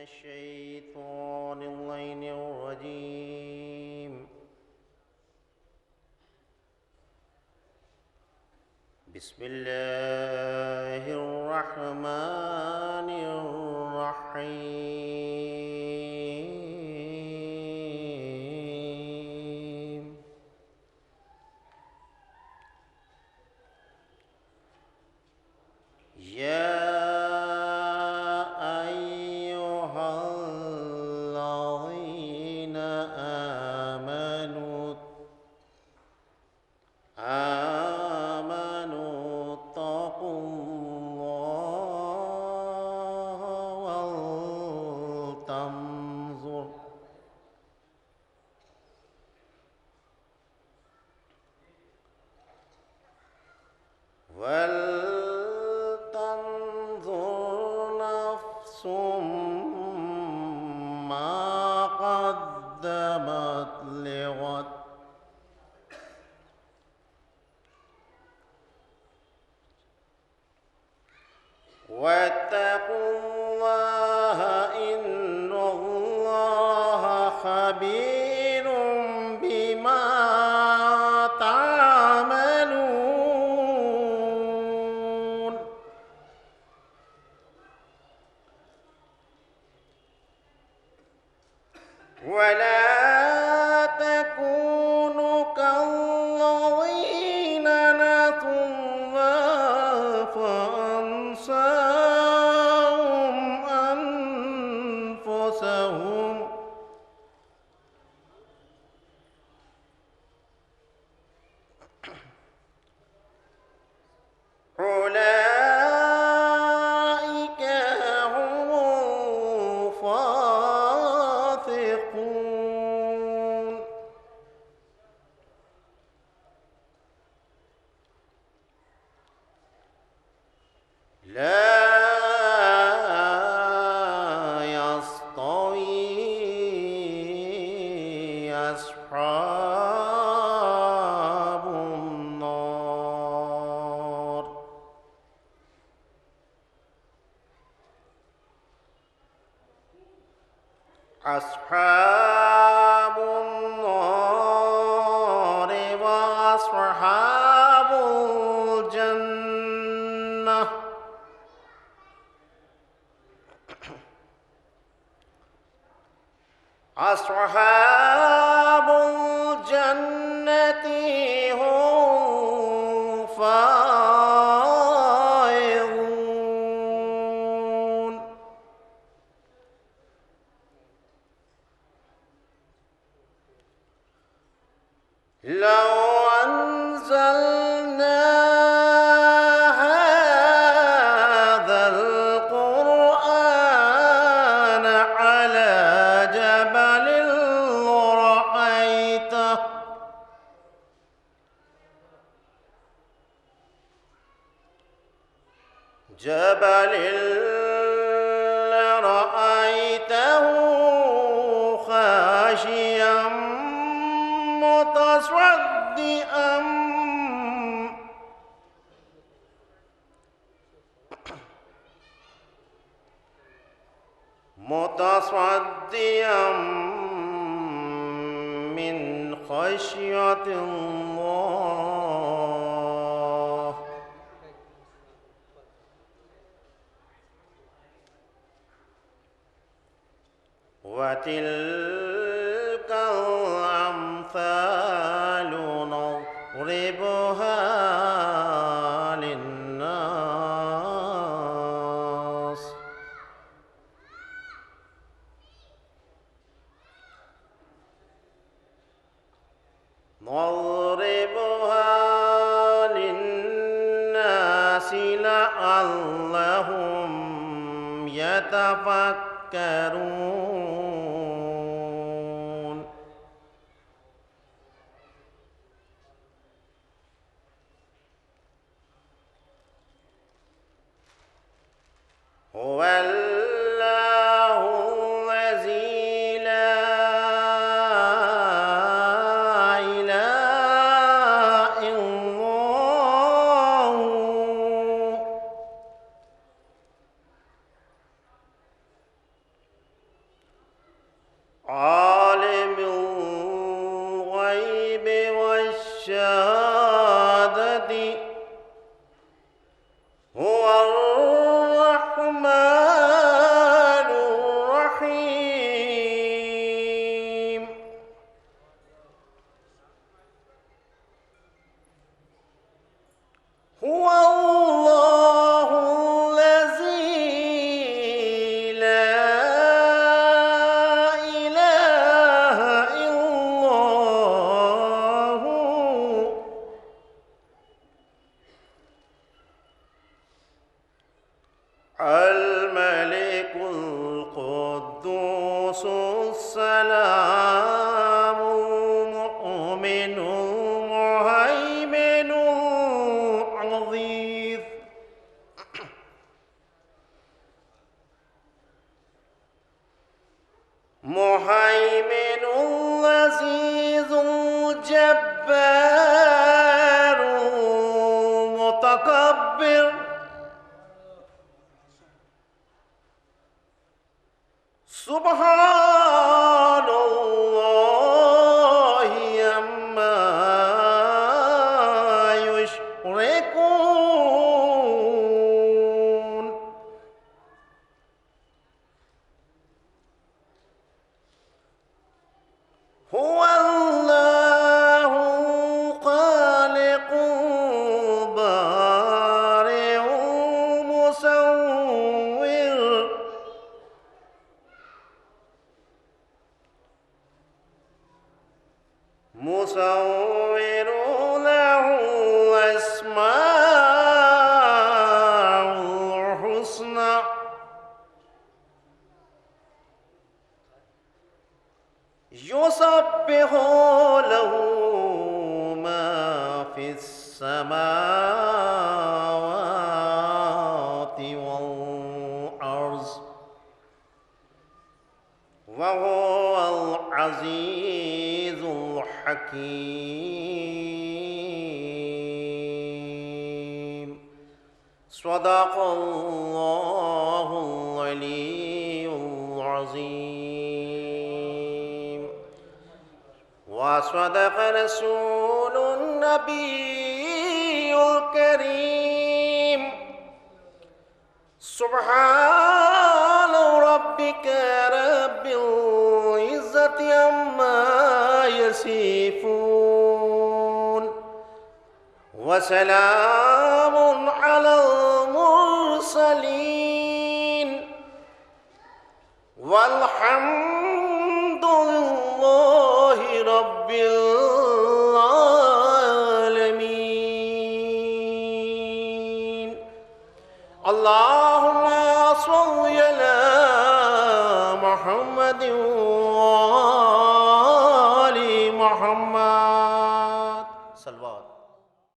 الشيطان اللعين الرجيم. بسم الله الرحمن الرحيم. يا أيها الذين آمنوا اتقوا الله ولتنظر نفس ما قدمت لغد واتقوا الله إن الله خبير بما تعملون. ولا تكونوا كالذين نسوا الله فأنساهم أنفسهم أولئك هم الفاسقون. لا يستوي أصحاب النار وأصحاب الجنة أصحاب الجنة هم فائزون. لو أنزلنا هذا القرآن على جبل لرأيته خاشعا متصدعا من خشية الله. وتلك الأمثال نضربها للناس لعلهم يتفكرون. هو الله الذي لا إله إلا هو عالم الغيب والشهادة هو الرحمن الرحيم هو الله الذي لا إله إلا هو الملك القدوس السلام المؤمن المهيمن العزيز مهيمن العزيز الجبار المتكبر سبحان الله عما يشركون هو الله خالق بارئ مصور مصور له الأسماء الحسنى يسبح له ما في السماوات والأرض وهو العزيز الحكيم صدق الله العلي العظيم وصدق رسول النبي الكريم سبحان ربك رب العزة عما يصفون وسلام على المرسلين والحمد لله رب العالمين اللهم صل على محمد